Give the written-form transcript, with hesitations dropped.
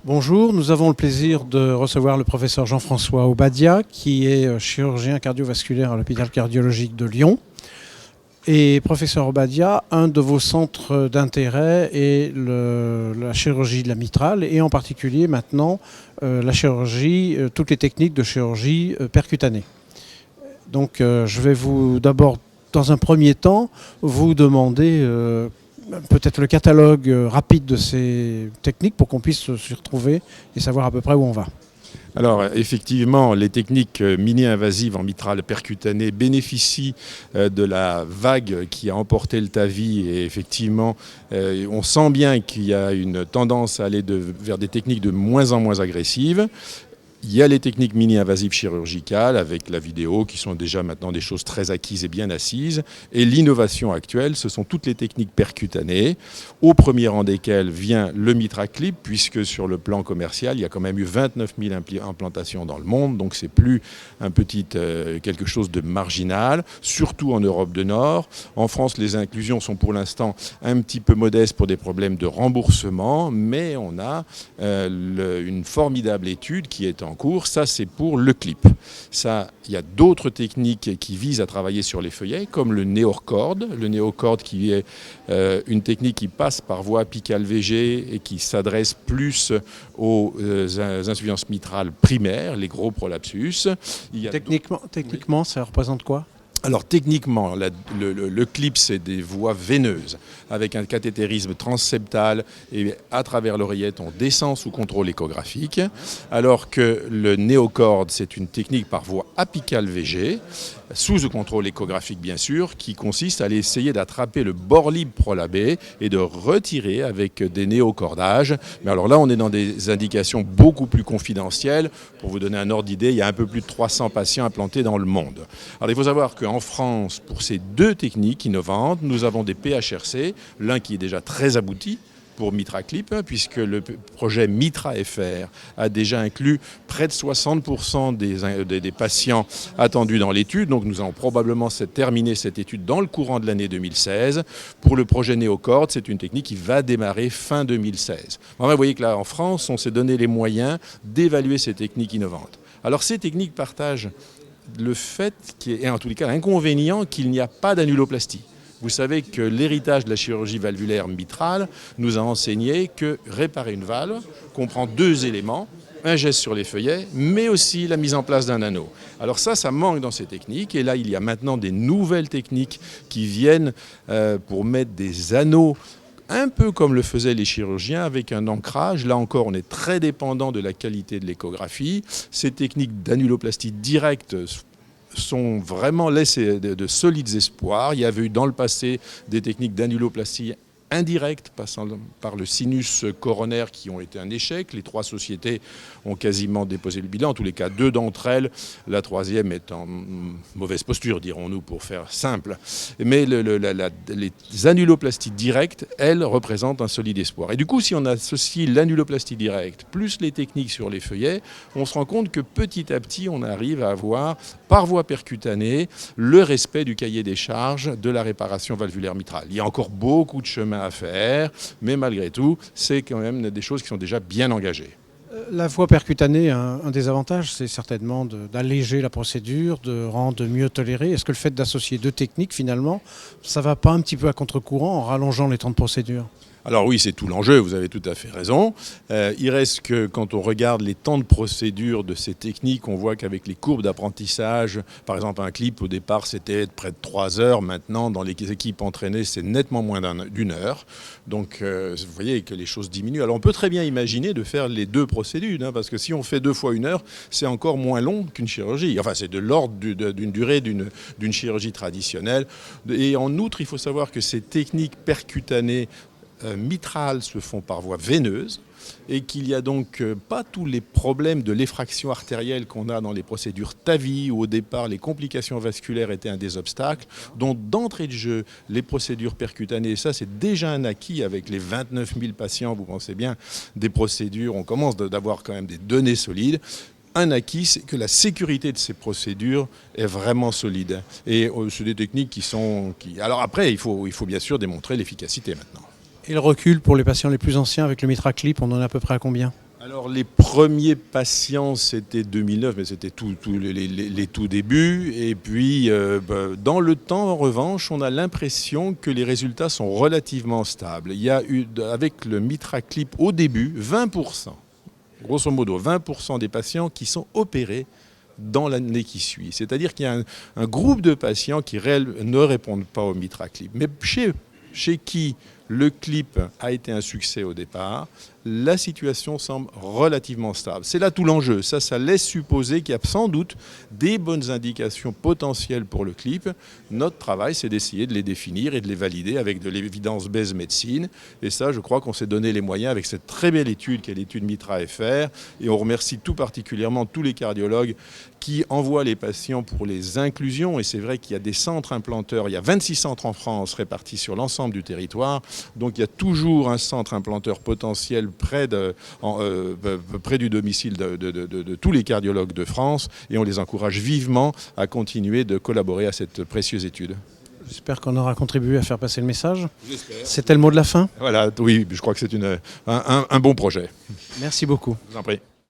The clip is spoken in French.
Bonjour, nous avons le plaisir de recevoir le professeur Jean-François Obadia, qui est chirurgien cardiovasculaire à l'hôpital cardiologique de Lyon. Et professeur Obadia, un de vos centres d'intérêt est la chirurgie de la mitrale et en particulier maintenant la chirurgie, toutes les techniques de chirurgie percutanée. Donc je vais vous d'abord, dans un premier temps, vous demander peut-être le catalogue rapide de ces techniques pour qu'on puisse s'y retrouver et savoir à peu près où on va. Alors effectivement, les techniques mini-invasives en mitrale percutanée bénéficient de la vague qui a emporté le TAVI et effectivement, on sent bien qu'il y a une tendance à aller vers des techniques de moins en moins agressives. Il y a les techniques mini-invasives chirurgicales avec la vidéo qui sont déjà maintenant des choses très acquises et bien assises. Et l'innovation actuelle, ce sont toutes les techniques percutanées, au premier rang desquelles vient le MitraClip, puisque sur le plan commercial, il y a quand même eu 29 000 implantations dans le monde, donc c'est plus un petit quelque chose de marginal, surtout en Europe du Nord. En France, les inclusions sont pour l'instant un petit peu modestes pour des problèmes de remboursement, mais on a une formidable étude qui est en cours. Ça, c'est pour le clip. Ça, il y a d'autres techniques qui visent à travailler sur les feuillets, comme le néocord. Le néocord qui est une technique qui passe par voie apicale VG et qui s'adresse plus aux insuffisances mitrales primaires, les gros prolapsus. Techniquement, ça représente quoi ? Alors techniquement, le clip, c'est des voies veineuses avec un cathétérisme transseptal et à travers l'oreillette, on descend sous contrôle échographique, alors que le néocord, c'est une technique par voie apicale VG, sous le contrôle échographique bien sûr, qui consiste à aller essayer d'attraper le bord libre prolabé et de retirer avec des néocordages. Mais alors là, on est dans des indications beaucoup plus confidentielles. Pour vous donner un ordre d'idée, il y a un peu plus de 300 patients implantés dans le monde. Alors il faut savoir qu'en France, pour ces deux techniques innovantes, nous avons des PHRC, l'un qui est déjà très abouti, pour MitraClip, puisque le projet MitraFR a déjà inclus près de 60% des patients attendus dans l'étude. Donc nous allons probablement terminer cette étude dans le courant de l'année 2016. Pour le projet Néocord, c'est une technique qui va démarrer fin 2016. Enfin, vous voyez que là, en France, on s'est donné les moyens d'évaluer ces techniques innovantes. Alors ces techniques partagent le fait, et en tous les cas l'inconvénient, qu'il n'y a pas d'annuloplastie. Vous savez que l'héritage de la chirurgie valvulaire mitrale nous a enseigné que réparer une valve comprend deux éléments, un geste sur les feuillets, mais aussi la mise en place d'un anneau. Alors ça manque dans ces techniques, et là il y a maintenant des nouvelles techniques qui viennent pour mettre des anneaux un peu comme le faisaient les chirurgiens avec un ancrage. Là encore, on est très dépendant de la qualité de l'échographie. Ces techniques d'annuloplastie directe sont vraiment laissées de solides espoirs. Il y avait eu dans le passé des techniques d'annuloplastie indirectes passant par le sinus coronaire qui ont été un échec. Les trois sociétés ont quasiment déposé le bilan. En tous les cas, deux d'entre elles, la troisième est en mauvaise posture, dirons-nous, pour faire simple. Mais les annuloplasties directes, elles, représentent un solide espoir. Et du coup, si on associe l'annuloplastie directe plus les techniques sur les feuillets, on se rend compte que petit à petit, on arrive à avoir, par voie percutanée, le respect du cahier des charges de la réparation valvulaire mitrale. Il y a encore beaucoup de chemin à faire, mais malgré tout, c'est quand même des choses qui sont déjà bien engagées. La voie percutanée, un des avantages, c'est certainement d'alléger la procédure, de rendre mieux tolérée. Est-ce que le fait d'associer deux techniques, finalement, ça ne va pas un petit peu à contre-courant en rallongeant les temps de procédure ? Alors oui, c'est tout l'enjeu, vous avez tout à fait raison. Il reste que quand on regarde les temps de procédure de ces techniques, on voit qu'avec les courbes d'apprentissage, par exemple un clip au départ c'était près de 3 heures, maintenant dans les équipes entraînées c'est nettement moins d'une heure. Donc vous voyez que les choses diminuent. Alors on peut très bien imaginer de faire les deux procédures, parce que si on fait 2 fois 1 heure, c'est encore moins long qu'une chirurgie. Enfin c'est de l'ordre d'une durée d'une chirurgie traditionnelle. Et en outre, il faut savoir que ces techniques percutanées mitrales se font par voie veineuse et qu'il n'y a donc pas tous les problèmes de l'effraction artérielle qu'on a dans les procédures TAVI où au départ les complications vasculaires étaient un des obstacles. Donc d'entrée de jeu, les procédures percutanées, ça c'est déjà un acquis avec les 29 000 patients, vous pensez bien, des procédures, on commence d'avoir quand même des données solides. Un acquis, c'est que la sécurité de ces procédures est vraiment solide. Et c'est des techniques qui sont... Alors après, il faut bien sûr démontrer l'efficacité maintenant. Et le recul pour les patients les plus anciens avec le MitraClip, on en est à peu près à combien? Alors les premiers patients, c'était 2009, mais c'était les tout débuts. Et puis dans le temps, en revanche, on a l'impression que les résultats sont relativement stables. Il y a eu, avec le MitraClip au début, 20%, grosso modo 20% des patients qui sont opérés dans l'année qui suit. C'est-à-dire qu'il y a un groupe de patients qui ne répondent pas au MitraClip. Mais chez qui le clip a été un succès au départ, la situation semble relativement stable. C'est là tout l'enjeu. Ça laisse supposer qu'il y a sans doute des bonnes indications potentielles pour le clip. Notre travail, c'est d'essayer de les définir et de les valider avec de l'évidence-based médecine. Et ça, je crois qu'on s'est donné les moyens avec cette très belle étude qui est l'étude MITRA-FR. Et on remercie tout particulièrement tous les cardiologues qui envoient les patients pour les inclusions. Et c'est vrai qu'il y a des centres implanteurs. Il y a 26 centres en France répartis sur l'ensemble du territoire. Donc il y a toujours un centre implanteur potentiel près du domicile de tous les cardiologues de France, et on les encourage vivement à continuer de collaborer à cette précieuse étude. J'espère qu'on aura contribué à faire passer le message. J'espère. C'était le mot de la fin. Voilà, oui, je crois que c'est un bon projet. Merci beaucoup. Je vous en prie.